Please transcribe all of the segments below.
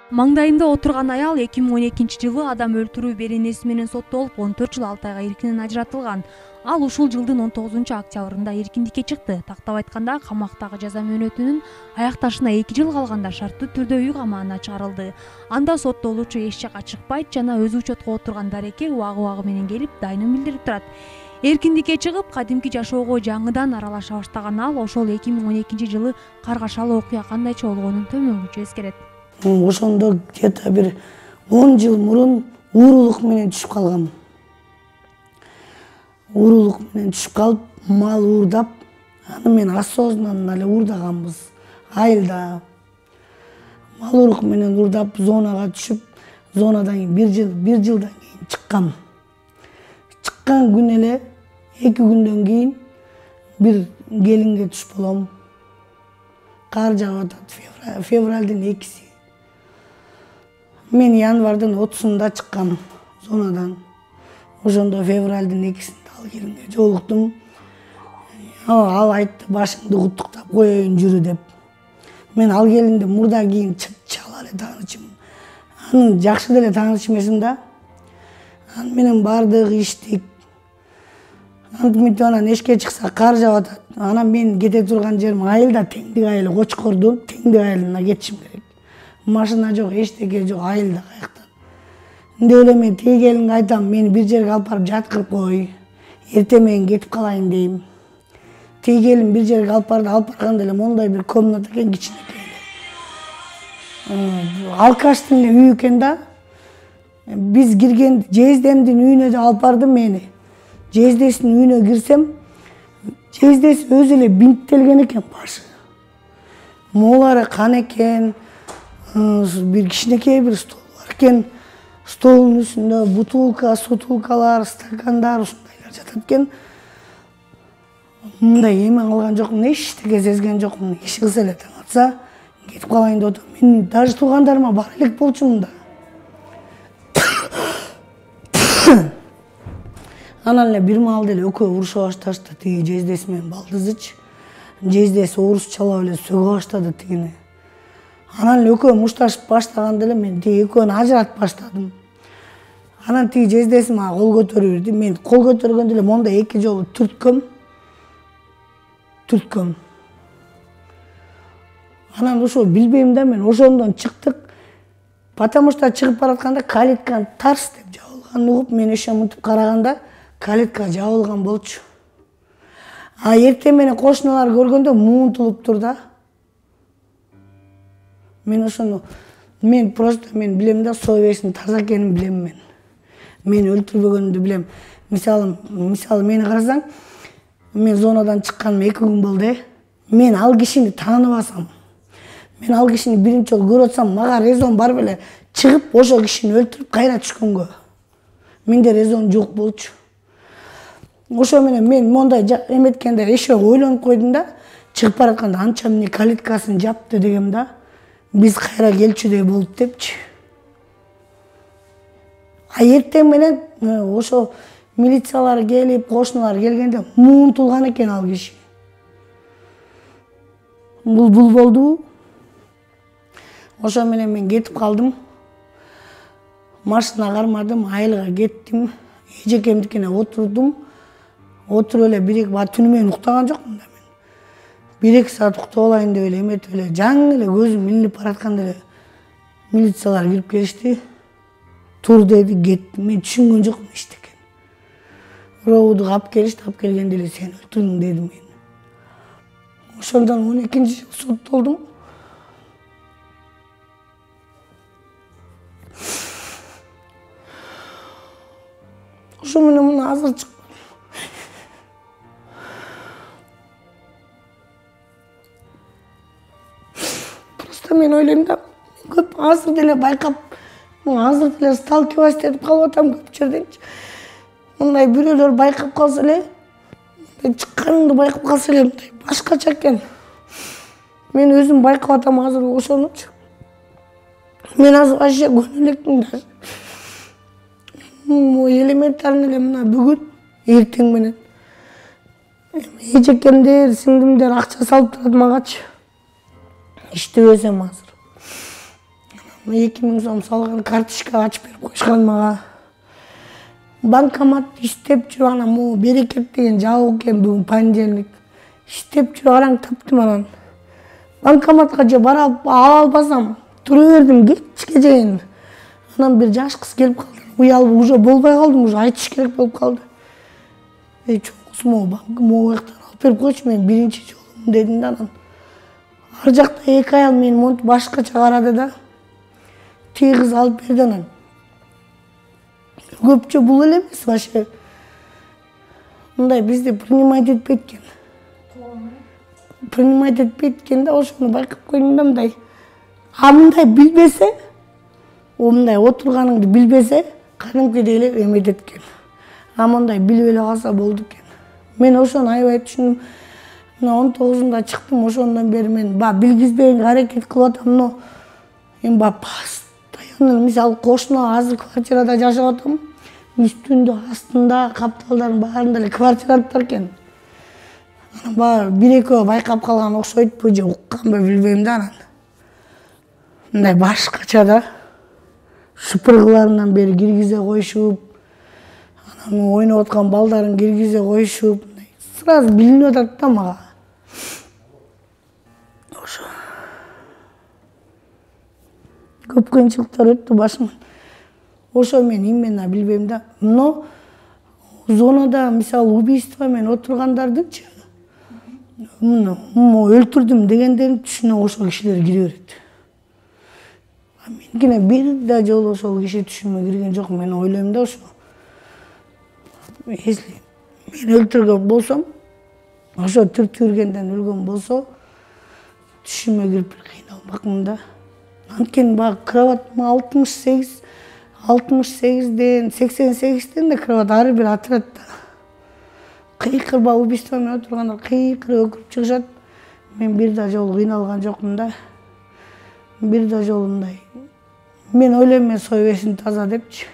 Маңдайында отурган аял 2012-жылы адам өлтүрүү беренеси менен соттолуп 14 жыл 6 айга эркинен ажыратылган. Ал ушул жылдын 19-октябрында эркиндикке чыкты. Тактап айтканда, камактагы жаза мөөнөтүнүн аякташына 2 жыл калганда шарттуу түрдө үй камагына чыгарылды. Анда соттолуучу эч жакка чыкпайт жана өзү учетко отурган дареке убагы менен келип дайынын билдирип турат. Эркиндикке чыгып, кадимки жашоого жаңыдан аралаша баштаган ал ошол 2012-жылы каргашалуу окуя кандайча болгонун төмөнгүчө эскерет. Ошондо где-то бир 10 жыл мурун уурулук менен түшүп калгам. Уурулук менен түшүп калып, мал уурдап, аны мен осознанно эле уурдаганбыз. Айылда мал урук менен уурдап, зонага түшүп, зонадан бир жылдан кийин чыккам. Чыккан күн эле 2 күндөн кийин бир келинге түш болом. Кар жаап атат, февралдын 2-си. Мен январдын 30-сунда чыккам зонадан. Ошондо февралдын 2-синде ал келинге жолуктум. Ал айтты, башыңды куттуктап коеюн жүрү деп. Мен ал келинди мурда кийин чала эле таанычым. Аны жакшы деле тааныш эмесмин да. Аны менен бардык иштик. Антип анан эшикке чыкса кар жаап атат. Анан мен кете турган жерим айылда, теңдик айыл, Кочкордун теңдик айылына кетишим керек. Машина жок, эчтеке жок, айылда каяктан. Ынде эле мен тиги келинге айтам, мени бир жерге алып барып жаткырып кой. Эртең менен кетип калайын дейм. Тиги келин бир жерге алып барганда эле мондай бир комната экен, кичинекей эле. Алкаштын эле үй экен да. Биз кирген жездемдин үйүнө да алып барды мени. Жездесинин үйүнө кирсем, жездеси өзү эле бинттелген экен башы. Молары кан экен. Бир кичинекей бир стол бар экен. Столдун үстүндө бутылка, сутулкалар, стакандар ушундайлар жатат экен. Мындай эме кылган жокмун, эчтеке сезген жокмун. Иш кылса эле таң атса, кетип калайын деп атам. Мен даже туугандарыма бара элек болчу мында. Анан эле бир маалда эле экөө уруша башташты, тиги жездеси менен балдызыч. Жездеси орусчалап эле сөгө баштады тигини. Анан эле экөө мушташып баштаганда эле мен тиги экөөнү ажыратып баштадым. Анан тиги жездеси мага кол көтөрүп берди. Мен кол көтөргөндө эле мондай 2 жолу түрткөм. Анан ошо билбейм да, мен ошондон чыктык. Потому что чыгып баратканда калитканы тарс деп жабылганын угуп, мен ошо мынтип караганда калитка жабылган болчу. Эртең менен кошуналар көргөндө муунтулуптур да. Мен ошону, мен билем да, совестин таза экенин билем мен. Мен өлтүрбөгөнүмдү билем. Мисалы мени карасаң, мен зонадан чыкканыма 2 күн болду. Мен ал кишини тааныбасам, мен ал кишини биринчи жолу көрүп атсам, мага резон бар беле, чыгып ошо кишини өлтүрүп кайра түшкөнгө. Менде резон жок болчу. Ошо менен мен мондай эметкенде еще ойлонуп койдум да, чыгып баратканда анча эмне калиткасын жапты дегем да. Биз кайра келчүдөй болуп депчи. Эртең менен ошо милициялар келип, кошуналар келгенде муунтулган экен ал киши. Бул болду. Ошо менен мен кетип калдым. Машина кармадым, айылга кеттим. Эжекемдикине отурдум. Отуруп эле 1-2 бат түнү менен уктаган жокмун да мен. 1-2 саат уктап алайын деп эле эметип эле жаңы эле көзүм илинип баратканда эле милициялар кирип келишти. Тур деди, кеттим. Мен түшүнгөн жокмун эчтеке. Роуду алып келишти, алып келгенде эле сен өлтүрдүң деди мен. Ошондон 12-жыл соттолдум. Ошо менен мына азыр чыкпадым. Просто мен ойлойм да, көп азыр деле байкап, азыр деле сталкивайся этип калып атам көп жерденчи. Мындай бирөөлөр байкап калса эле, чыкканымды байкап калса эле, мындай башкача экен. Мен өзүм байкап атам азыр ошонучу. Мен азыр вообще көнө электим да. Элементарный эле мына бүгүн, эртең менен. Эжекемдер, сиңдимдер акча салып турат магачы. İşte özüm hazır. 2000 сом салган карточка ачып берип коюшкан мага. Банкомат иштеп жүрүп анан могу Берекет деген жабык экен бүгүн понедельник. Иштеп жүрүп араң таптым анан. Банкоматка же бара ала албасам, тура бердим кечке чейин. Анан бир жаш кыз келип калды. Уялып уже болбой калдым, уже айтыш керек болуп калды. Чоңусу могу жактан алып берип койчу, мен биринчи жолум дедим да анан. Ар жакта эки аял мени монтип башкача карады да. Тиги кыз алып берди анан. Көпчө бул эле эмес вообще. Мындай бизде принимать этпейт экен. Принимать этпейт экен да, ошону байкап койдум да мындай. А мындай билбесе, мындай отурганыңды билбесе, кадимкидей эле эметет экен. А мындай билип эле калса болду экен. Мен ошону аябай түшүндүм. Мына 19-да чыктым, ошондон бери мен билгизбегенге аракет кылып атам, но эми постоянно мисалы кошуна азыр квартирада жашап атам. Үстүндө, астында, капталдардын баарында эле квартиранттар экен. Анан бир экөө байкап калган окшойт, же укканбы билбейм да анан. Мындай башкача да. Шыпыргыларынан бери киргизе коюшуп, анан ойноп аткан балдарын киргизе коюшуп, сразу билинип атат да мага. Ошо. Көп кыйынчылыктар өттү башыман. Ошо мен именно билбейм да. Но зонада мисалы убийство мен отургандардычы өлтүрдүм дегендерин түшүнө ошол кишилер кире берет. Меникине бир да жолу ошол киши түшүмө кирген жок. Мен ойлойм да ошо. Если мен өлтүргөн болсом, ошо түртүргенден өлгөн болсо, түшүмө кирип кыйналмакмын да. Анткени баягы кроватым 68ден 88ден да кроват ар бир отрядда. Кыйкыр убийство менен отургандар кыйкыр өкүрүп чыгышат. Мен бир да жолу кыйналган жокмун да. Бир да жолу мындай. Мен ойлойм, мен совестим таза депчи.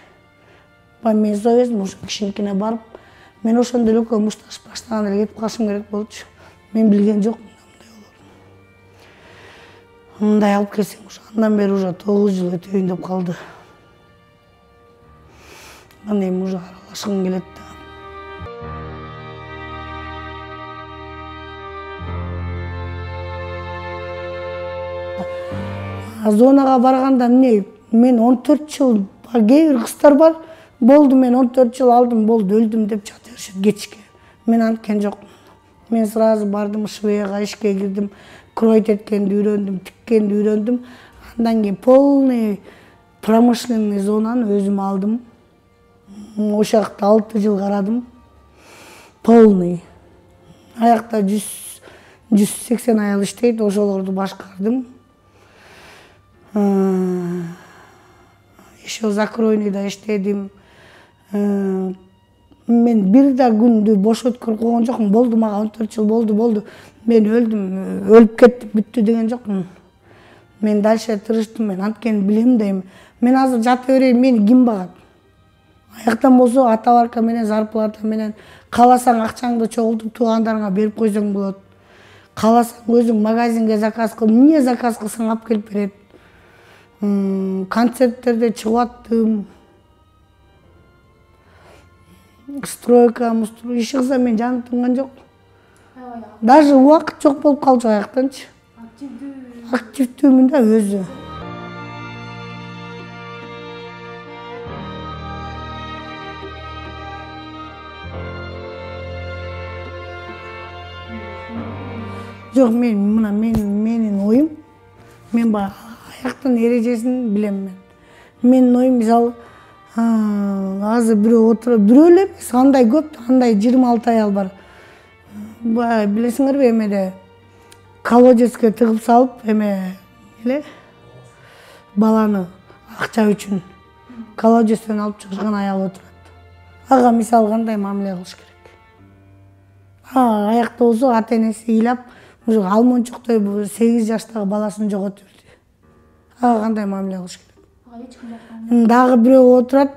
Мен совестим ошо кишиникине барып, мен ошондо эле экөө мушташып баштаганда эле кетип калышым керек болчу. Мен билген жокмун мындай болорун. Мындай алып келсең, андан бери уже 9 жыл өтөйүн деп калды. Анда эми уже аралашкым келет да. Зонага барганда эмне, мен 14 жыл, кээ бир кыздар бар, болду мен 14 жыл алдым, болду өлдүм деп жата беришет кечке. Мен анткен жокмун. Мен сразу бардым швеяга, ишке кирдим, кроить эткенди үйрөндүм, тиккенди үйрөндүм. Андан кийин полный промышленный зонаны өзүм алдым. Ошол жакта 6 жыл карадым. Полный. Аякта 180 аял иштейт, ошолорду башкардым. Еще закройныйда иштедим. Мен бир да күндү бош өткөрүп койгон жокмун. Болду мага 14 жыл болду. Мен өлдүм, өлүп кеттим, бүттү деген жокмун. Мен дальше тырыштым, мен анткени билем да эми. Мен азыр жата берейин, мени ким багат? Аяктан болсо ата-барка менен, зарплата менен, кааласаң акчаңды чогултуп туугандарыңа берип койсоң болот. Кааласаң өзүң магазинге заказ кыл, эмне заказ кылсаң алып келип берет. Концерттерде чыгып аттым. Стройка, иши кылсам мен жаным тынган жок. Даже убакыт жок болуп калчу аяктанчы. Активдүүмүн да өзү. Жок, менин оюм, мен баягы аяктын эрежесин билем мен. Менин оюм мисалы азыр бирөө отуруп, бирөө эле эмес, андай көп, андай 26 аял бар. Билесиңерби, эмеде колодецке тыгып салып, эле баланы акча үчүн колодецтен алып чыгышкан аял отурат. Ага мисалы кандай мамиле кылыш керек? Аякта болсо ата-энеси ыйлап, уже алмончоктой 8 жаштагы баласын жоготуп берди. Ага кандай мамиле кылыш керек? Дагы бирөө отурат,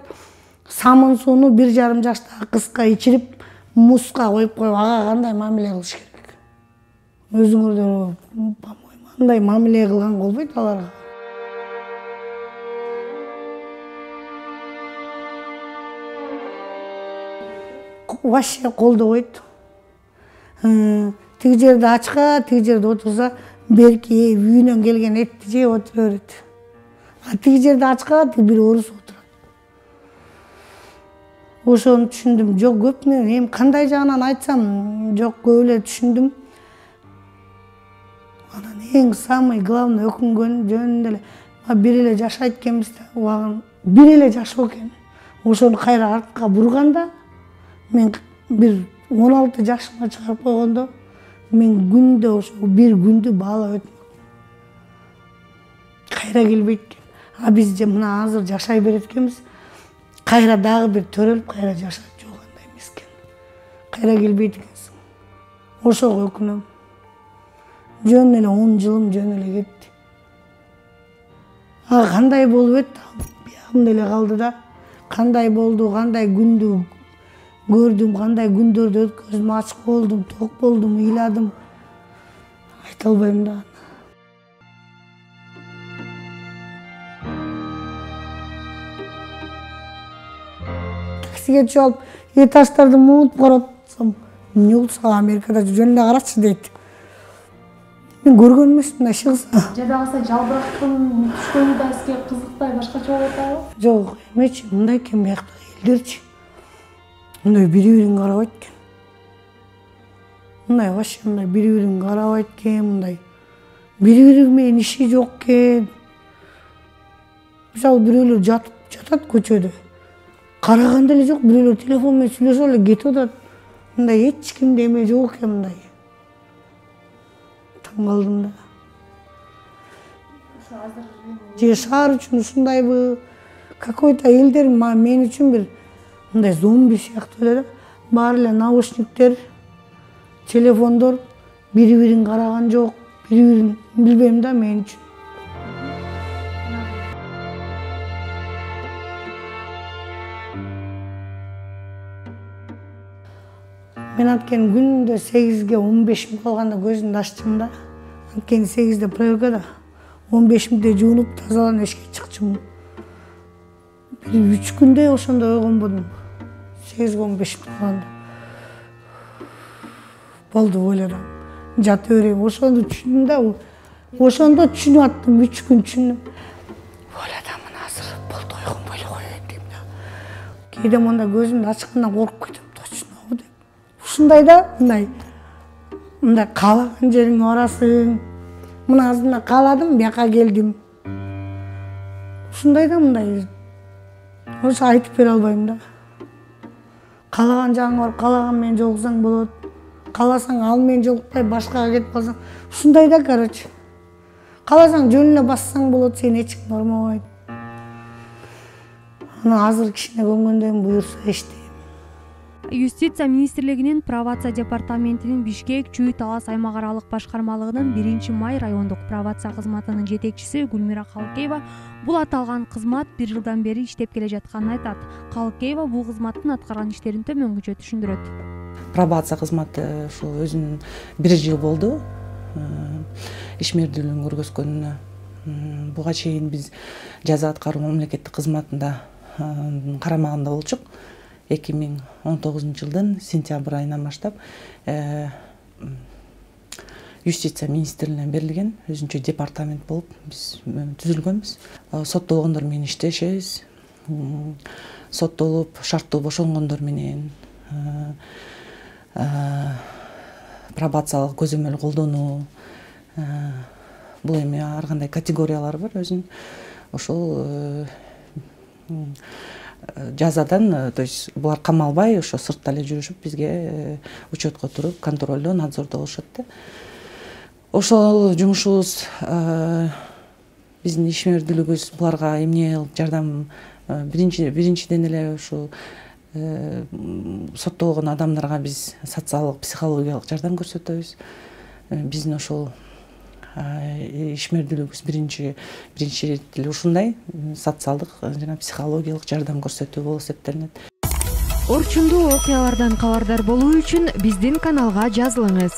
самын сууну 1,5 жаштагы кызга ичирип, музга коюп коюп, ага кандай мамиле кылыш керек? Өзүңөрдөр, по-моему, андай мамиле кылган болбойт аларга. вообще колдобойт. Тиги жерде ачка, тиги жерде отурса, берки үйүнөн келген этти жеп отура берет. А тиги жерде ачка, тиги бир орус отурат. Ошону түшүндүм. Жок, көп эми кандай жагынан айтсам, жок, көп эле түшүндүм. Анан эң самый главный өкүнгөн жөнүндө эле бир эле жашайт экенбиз да, убагын бир эле жашоо экен. Ошону кайра артка бурганда, мен бир 16 жашыма чыгарып койгондо, мен күндө ошо бир күндү баалап өтмөк. Кайра келбейт экен. А биз же мына азыр жашай берет экенбиз. Кайра дагы бир төрөлүп, кайра жашап жок андай эмес экен. Кайра келбейт экенсиң. Ошого өкүнөм. Жөн эле 10 жылым жөн эле кетти. А кандай болуп өттү? Биягымда эле калды да. Кандай болду, кандай күндү көрдүм, кандай күндөрдү өткөздүм, ачык болдум, ток болдум, ыйладым. Айта албайм да. Таксиге түшүп алып, этаждарды муутуп карап атсам, эмне болсо Америкада жөн эле карачы дейт. Мен көргөн эмесмин мындай шыгыс. Жада калса жалбырактын түшкөнү да сизге кызыктай башкача болуп атабы? Жок, эмечи, мындай экен бияктагы элдерчи. Мындай бири-бирин карабайт экен. Мындай вообще мындай бири-бирин карабайт экен, мындай бири-бири менен иши жок экен. Мисалы бирөөлөр жатат көчөдө. Караганда эле жок, бирөөлөр телефон менен сүйлөшүп эле кетип атат. Мындай эч кимде эме жок экен мындай. Таң калдым да. Же шаар үчүн ушундайбы? Какой-то элдер мен үчүн бир мындай зомби сыяктуу эле да. Баары эле наушниктер, телефондор, бири-бирин караган жок, бири-бирин билбейм да мен үчүн. Мен анткени күндө 8ге 15 минут калганда көзүмдү ачтым да. Анткени 8де проверкада 15 минутте жуунуп тазаланып эшикке чыкчумун. Бир 3 күндө ошондо ойгонбодум. 8ге 15 минут калганда. Болду ойлодум. Жата берейин. Ошондо түшүндүм да. Ошондо түшүнүп аттым, 3 күн түшүндүм. Ойлодум, мына азыр болду ойгонбой эле коеюн дейм да. Кээде монда көзүмдү ачкандан коркуп кетем. Точно деп. Ушундай да, мындай каалаган жериңе барасың. Мына азыр мына кааладым, бияка келдим. Ушундай да мындай. Ошо айтып бере албайм да. Каалаган жагыңа барып, каалаган менен жолуксаң болот. Кааласаң ал менен жолукпай башкага кетип калсаң, ушундай да, короче. Кааласаң жөн эле бассаң болот, сени эч ким кармабайт. Аны азыр кичине көңгөндөн буюрса иштейм. Юстиция министрлигинин пробация департаментинин Бишкек Чүй Талас аймак аралык башкармалыгынын 1-май райондук пробация кызматынын жетекчиси Гүлмира Калыкеева бул аталган кызмат 1 жылдан бери иштеп келе жатканын айтат. Калыкеева бул кызматтын аткарган иштерин төмөнгүчө түшүндүрөт. Пробация кызматы ушул өзүнүн 1 жыл болду ишмердүүлүгүн көргөзгөнүнө. Буга чейин биз жаза аткаруу мамлекеттик кызматында карамагында болчук. 2019 жылдын сентябрь айынан баштап юстиция министрлигине берилген өзүнчө департамент болуп биз түзүлгөнбүз. Соттолгондор менен иштешебиз. Соттолуп шарттуу бошонгондор менен пробациялык көзөмөл колдонуу, бул эми ар кандай категориялар бар өзүнүн. Ошол жазадан, то есть булар камалбай, ошо сыртта эле жүрүшүп бизге учетко туруп, контролдо, надзордо болушат да. Ошол жумушубуз, биздин ишмердүүлүгүбүз буларга эмне жардам, биринчиден эле ушул соттолгон адамдарга биз социалдык, психологиялык жардам көрсөтөбүз. Биздин ошол ишмердүүлүгүбүз биринчи эле ушундай социалдык жана психологиялык жардам көрсөтүү болуп эсептелинет. Орчундуу окуялардан кабардар болуу үчүн биздин каналга жазылыңыз.